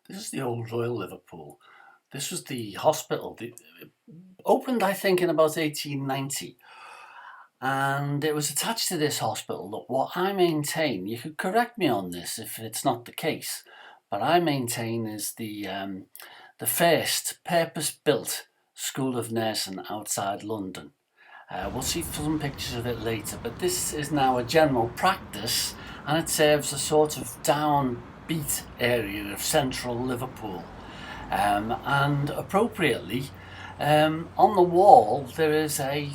This is the old Royal Liverpool. This was the hospital. It opened, I think, in about 1890. And it was attached to this hospital that what I maintain, you could correct me on this if it's not the case, but I maintain is the first purpose-built school of nursing outside London. We'll see some pictures of it later, but this is now a general practice and it serves a sort of downbeat area of central Liverpool. And appropriately, on the wall there is a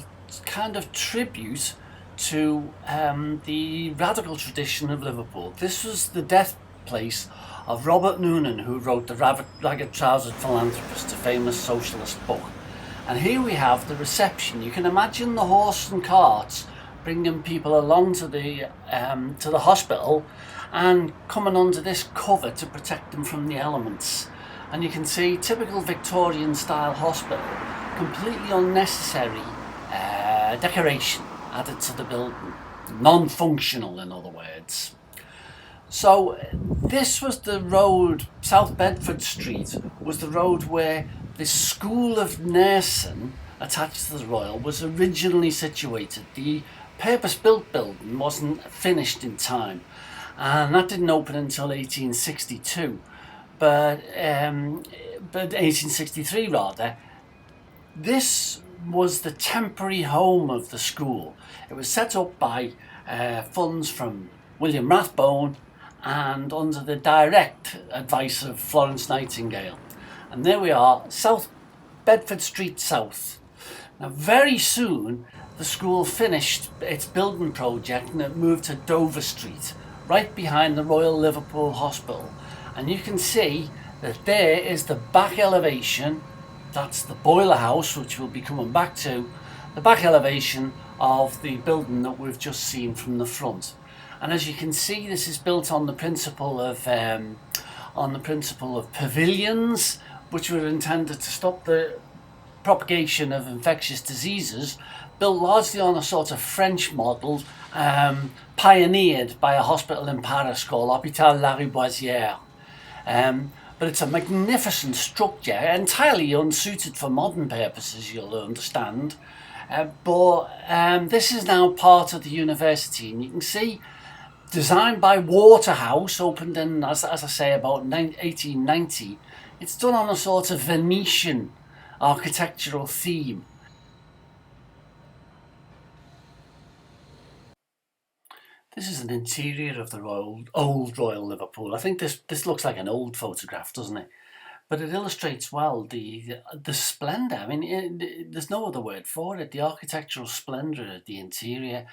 kind of tribute to the radical tradition of Liverpool. This was the death place of Robert Noonan, who wrote the Ragged Trousered Philanthropist, a famous socialist book. And here we have the reception. You can imagine the horse and carts bringing people along to the hospital and coming under this cover to protect them from the elements. And you can see typical Victorian style hospital, completely unnecessary decoration added to the building, non-functional in other words. So this was the road, South Bedford Street was the road where this school of nursing attached to the Royal was originally situated. The purpose-built building wasn't finished in time, and that didn't open until 1862, but 1863 rather. This was the temporary home of the school. It was set up by funds from William Rathbone and under the direct advice of Florence Nightingale. And there we are, South Bedford Street South. Now very soon the school finished its building project and it moved to Dover Street, right behind the Royal Liverpool Hospital. And you can see that there is the back elevation. That's the boiler house, which we'll be coming back to, the back elevation of the building that we've just seen from the front. And as you can see, this is built on the principle of pavilions, which were intended to stop the propagation of infectious diseases, built largely on a sort of French model, pioneered by a hospital in Paris called Hôpital Lariboisière. But it's a magnificent structure, entirely unsuited for modern purposes, you'll understand. But this is now part of the university, and you can see, designed by Waterhouse, opened in, as I say, about 1890. It's done on a sort of Venetian architectural theme. This is an interior of the old Royal Liverpool. I think this looks like an old photograph, doesn't it? But it illustrates well the splendour. I mean, there's no other word for it. The architectural splendour of the interior.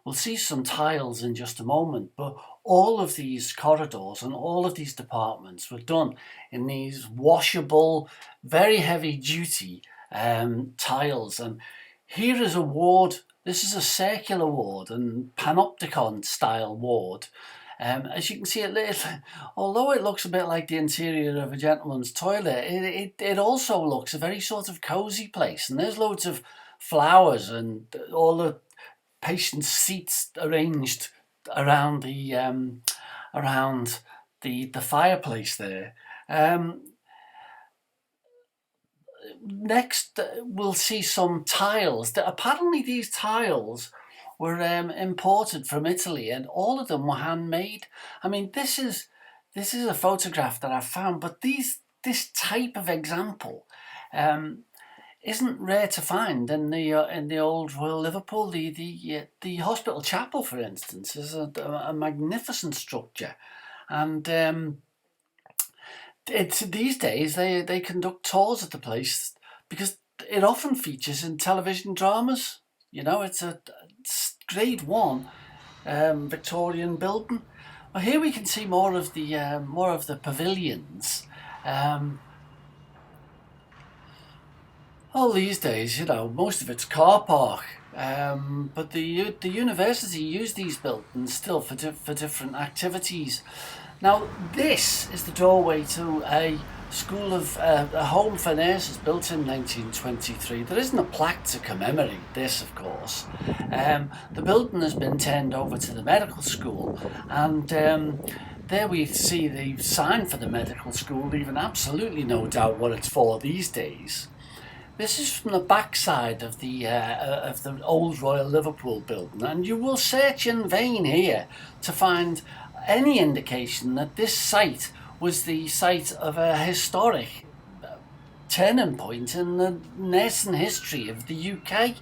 We'll see some tiles in just a moment, but all of these corridors and all of these departments were done in these washable, very heavy duty tiles. And here is a ward. This is a circular ward and panopticon style ward. As you can see, although it looks a bit like the interior of a gentleman's toilet, it also looks a very sort of cosy place. And there's loads of flowers and all the patients' seats arranged around the fireplace there. Next, we'll see some tiles. Apparently these tiles were imported from Italy, and all of them were handmade. I mean, this is a photograph that I found, but this type of example isn't rare to find in the old Royal Liverpool. The hospital chapel, for instance, is a magnificent structure, and it's these days they conduct tours of the place because it often features in television dramas. You know, it's grade one Victorian building. Well, here we can see more of the pavilions. Well, these days, you know, most of it's car park. But the university use these buildings still for different activities. Now, this is the doorway to a school of a home for nurses built in 1923. There isn't a plaque to commemorate this, of course. The building has been turned over to the medical school, and there we see the sign for the medical school, leaving absolutely no doubt what it's for these days. This is from the backside of the old Royal Liverpool building, and you will search in vain here to find any indication that this site was the site of a historic turning point in the nursing history of the UK.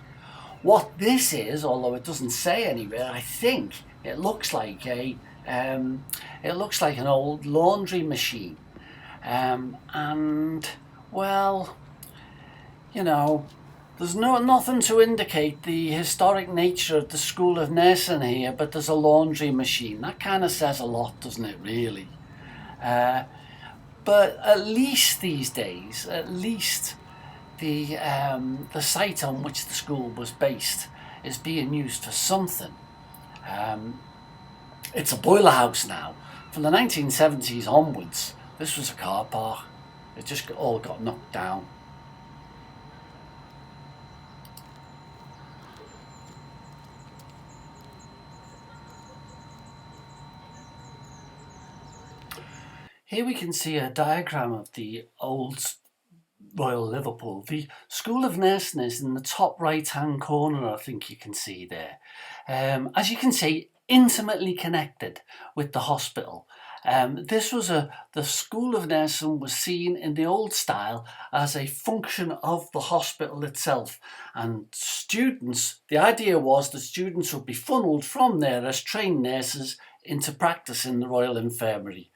What this is, although it doesn't say anywhere, I think it looks like it looks like an old laundry machine, and well, you know, there's nothing to indicate the historic nature of the School of Nursing here, but there's a laundry machine. That kind of says a lot, doesn't it, really? But at least these days, at least the site on which the school was based is being used for something. It's a boiler house now. From the 1970s onwards, this was a car park. It just all got knocked down. Here we can see a diagram of the old Royal Liverpool. The School of Nursing is in the top right hand corner, I think you can see there. As you can see, intimately connected with the hospital. The School of Nursing was seen in the old style as a function of the hospital itself, and the idea was that students would be funneled from there as trained nurses into practice in the Royal Infirmary.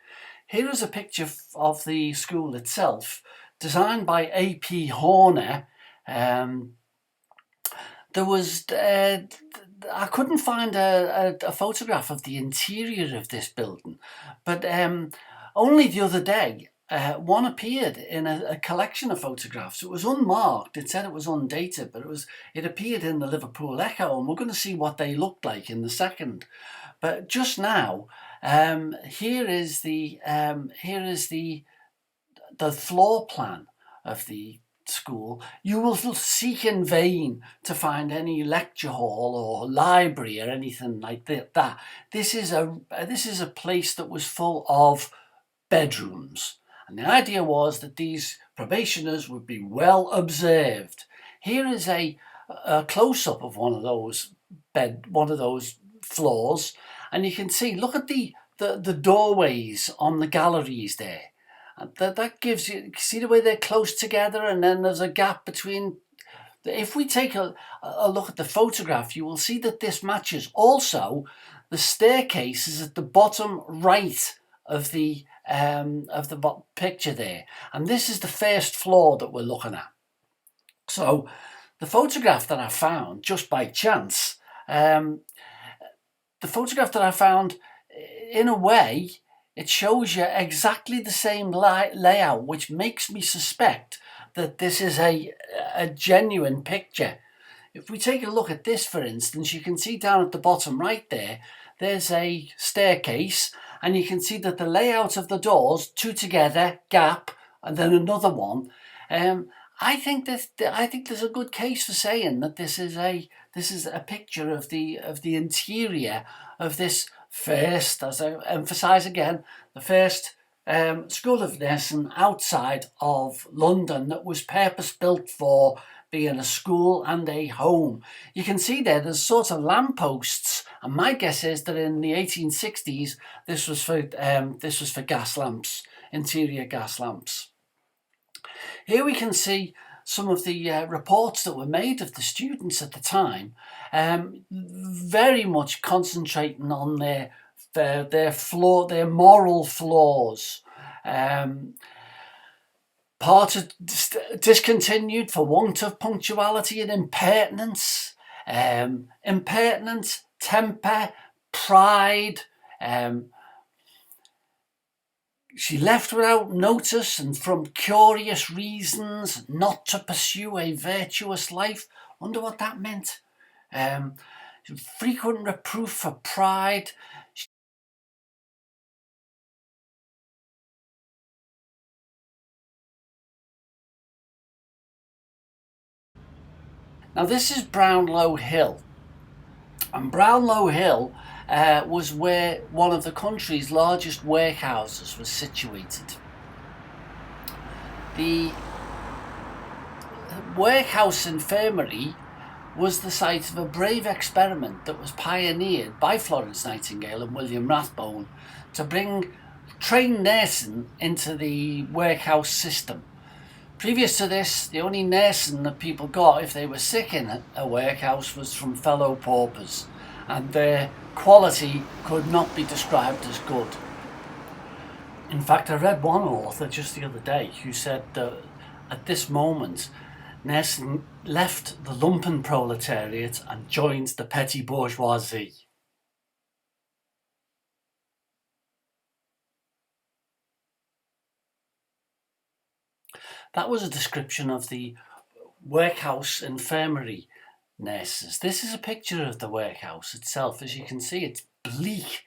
Here is a picture of the school itself, designed by A.P. Horner. I couldn't find a photograph of the interior of this building, but only the other day one appeared in a collection of photographs. It was unmarked. It said it was undated, but it appeared in the Liverpool Echo, and we're going to see what they looked like in the second. But just now, here is the floor plan of the school. You will seek in vain to find any lecture hall or library or anything like that. This is a place that was full of bedrooms, and the idea was that these probationers would be well observed. Here is a close-up of one of those floors, and you can see, look at the doorways on the galleries there. That gives you, see the way they're close together, and then there's a gap between. If we take a look at the photograph, you will see that this matches. Also, the staircase is at the bottom right of the picture there, and this is the first floor that we're looking at. So, the photograph that I found just by chance, in a way, it shows you exactly the same layout, which makes me suspect that this is a genuine picture. If we take a look at this, for instance, you can see down at the bottom right there's a staircase, and you can see that the layout of the doors, two together, gap, and then another one. I think there's a good case for saying that this is a picture of the interior of this first, as I emphasise again, the first School of Nursing outside of London that was purpose-built for being a school and a home. You can see there's sort of lampposts, and my guess is that in the 1860s this was for gas lamps, interior gas lamps. Here we can see some of the reports that were made of the students at the time, very much concentrating on their moral flaws. Part discontinued for want of punctuality and impertinence, temper, pride. She left without notice and from curious reasons, not to pursue a virtuous life. Wonder what that meant. Frequent reproof for pride. Now this is Brownlow Hill. And Brownlow Hill was where one of the country's largest workhouses was situated. The workhouse infirmary was the site of a brave experiment that was pioneered by Florence Nightingale and William Rathbone to bring trained nursing into the workhouse system. Previous to this, the only nursing that people got if they were sick in a workhouse was from fellow paupers, and their quality could not be described as good. In fact, I read one author just the other day who said that at this moment, nursing left the lumpen proletariat and joined the petty bourgeoisie. That was a description of the workhouse infirmary nurses. This is a picture of the workhouse itself. As you can see, it's bleak.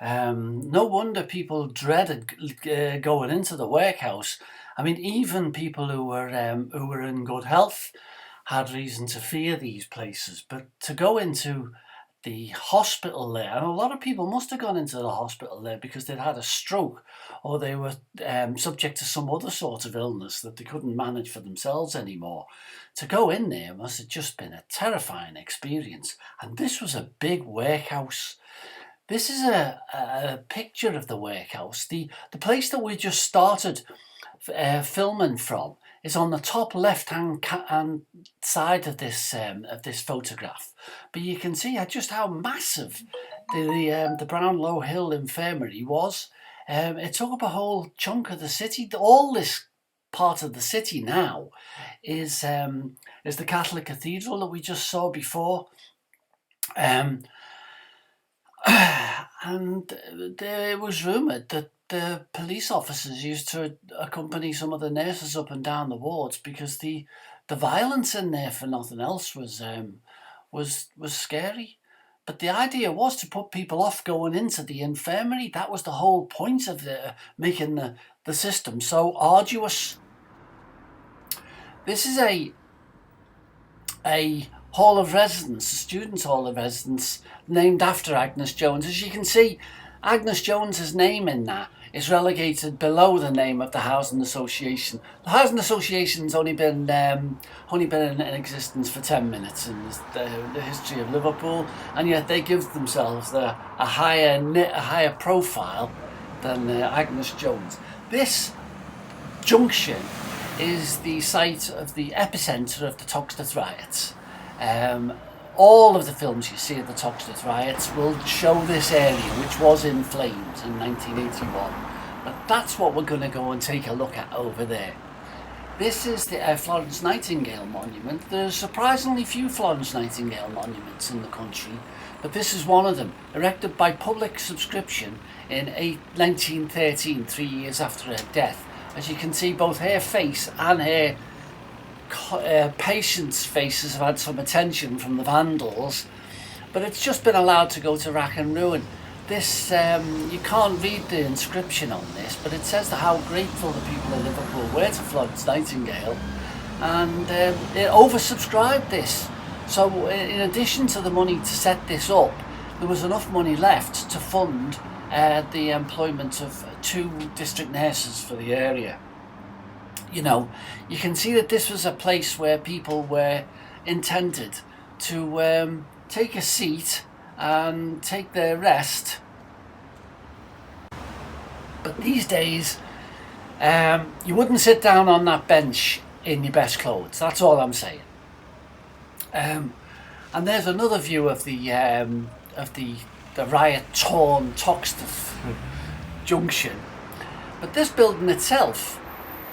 No wonder people dreaded going into the workhouse. I mean, even people who were in good health had reason to fear these places. But to go into the hospital there, and a lot of people must have gone into the hospital there because they'd had a stroke or they were subject to some other sort of illness that they couldn't manage for themselves anymore. To go in there must have just been a terrifying experience. And this was a big workhouse. This is a picture of the workhouse. The place that we just started filming from is on the top left-hand side of this photograph. But you can see just how massive the Brownlow Hill Infirmary was. It took up a whole chunk of the city. All this part of the city now is the Catholic Cathedral that we just saw before. And it was rumoured that the police officers used to accompany some of the nurses up and down the wards because the violence in there, for nothing else, was scary. But the idea was to put people off going into the infirmary. That was the whole point of making the system so arduous. This is a hall of residence, a students' hall of residence, named after Agnes Jones. As you can see, Agnes Jones's name in that is relegated below the name of the Housing Association. The Housing Association's only been in existence for 10 minutes in the history of Liverpool, and yet they give themselves a higher profile than Agnes Jones. This junction is the site of the epicentre of the Toxteth riots. All of the films you see of the Toxteth riots will show this area, which was in flames in 1981. But that's what we're going to go and take a look at over there. This is the Florence Nightingale Monument. There's surprisingly few Florence Nightingale monuments in the country, but this is one of them, erected by public subscription in 1913, 3 years after her death. As you can see, both her face and her patients' faces have had some attention from the vandals, but it's just been allowed to go to rack and ruin. This you can't read the inscription on this, but it says how grateful the people of Liverpool were to Florence Nightingale, and it oversubscribed this. So in addition to the money to set this up, there was enough money left to fund the employment of 2 district nurses for the area. You know, you can see that this was a place where people were intended to take a seat and take their rest. But these days, you wouldn't sit down on that bench in your best clothes. That's all I'm saying. And there's another view of the riot-torn Toxteth junction. But this building itself,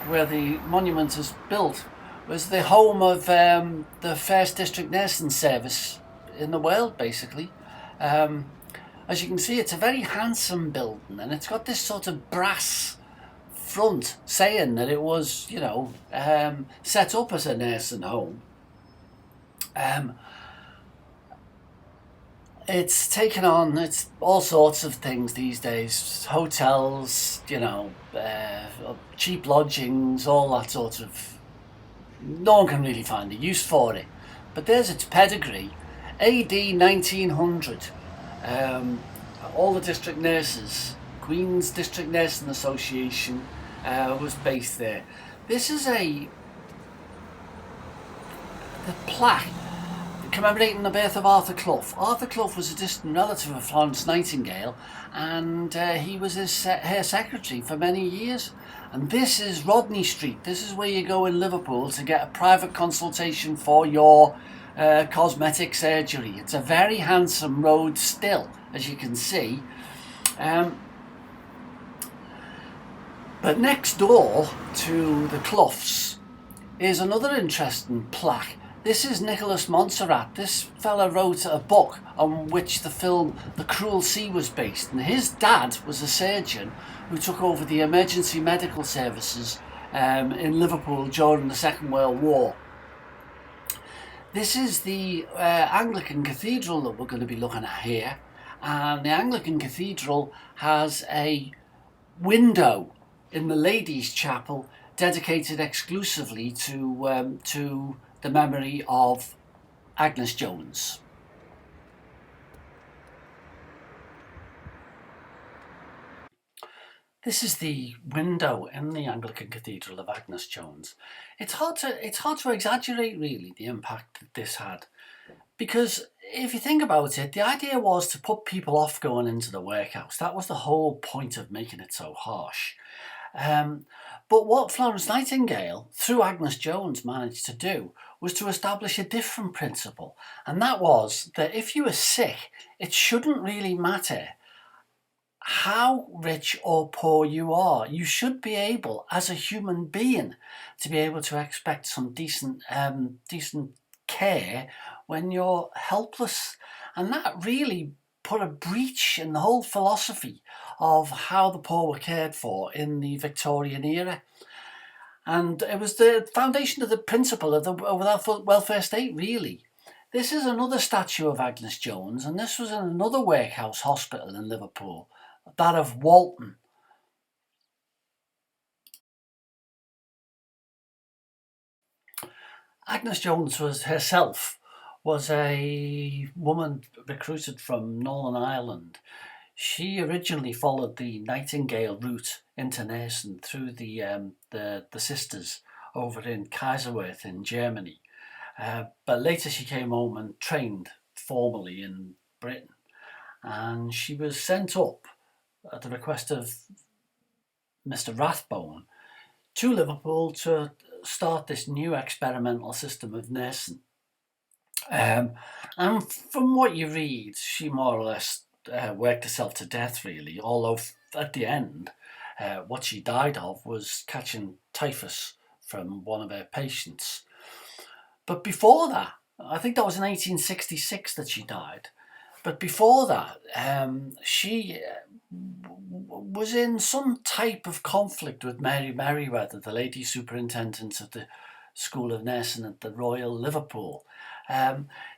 where the monument is built, was the home of the first district nursing service in the world, basically. As you can see, it's a very handsome building, and it's got this sort of brass front saying that it was, you know, set up as a nursing home. It's taken on, it's all sorts of things these days. Hotels, you know, cheap lodgings, all that sort of. No one can really find a use for it. But there's its pedigree. AD 1900, Um, all the district nurses, Queen's District Nursing Association was based there. This is the plaque commemorating the birth of Arthur Clough. Arthur Clough was a distant relative of Florence Nightingale, and he was her secretary for many years. And this is Rodney Street. This is where you go in Liverpool to get a private consultation for your cosmetic surgery. It's a very handsome road still, as you can see. But next door to the Cloughs is another interesting plaque. This is Nicholas Montserrat. This fella wrote a book on which the film The Cruel Sea was based, and his dad was a surgeon who took over the emergency medical services in Liverpool during the Second World War. This is the Anglican Cathedral that we're going to be looking at here, and the Anglican Cathedral has a window in the ladies' chapel dedicated exclusively to the memory of Agnes Jones. This is the window in the Anglican Cathedral of Agnes Jones. It's hard to exaggerate really the impact that this had, because if you think about it, the idea was to put people off going into the workhouse. That was the whole point of making it so harsh. But what Florence Nightingale, through Agnes Jones, managed to do was to establish a different principle. And that was that if you were sick, it shouldn't really matter how rich or poor you are. You should be able, as a human being, to be able to expect some decent care when you're helpless. And that really put a breach in the whole philosophy of how the poor were cared for in the Victorian era. And it was the foundation of the principle of the welfare state, really. This is another statue of Agnes Jones, and this was in another workhouse hospital in Liverpool, that of Walton. Agnes Jones was a woman recruited from Northern Ireland. She originally followed the Nightingale route into nursing through the sisters over in Kaiserwerth in Germany. But later she came home and trained formally in Britain. And she was sent up at the request of Mr. Rathbone to Liverpool to start this new experimental system of nursing. And from what you read, she more or less worked herself to death, really, although at the end, what she died of was catching typhus from one of her patients. But before that, I think that was in 1866 that she died. But before that, she was in some type of conflict with Mary Merriweather, the lady superintendent of the School of Nursing at the Royal Liverpool,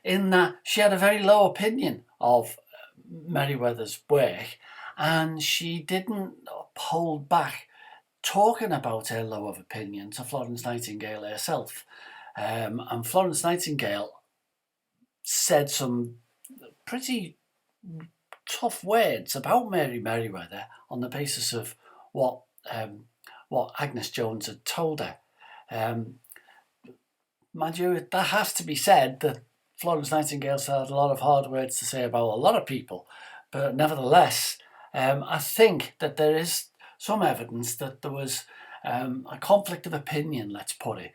in that she had a very low opinion of Merriweather's work, and she didn't hold back talking about her low of opinion to Florence Nightingale herself. And Florence Nightingale said some pretty tough words about Mary Merriweather on the basis of what Agnes Jones had told her. Mind you, that has to be said that Florence Nightingale's had a lot of hard words to say about a lot of people, but nevertheless, I think that there is some evidence that there was a conflict of opinion, let's put it,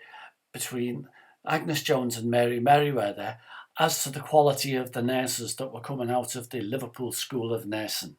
between Agnes Jones and Mary Merriweather as to the quality of the nurses that were coming out of the Liverpool School of Nursing.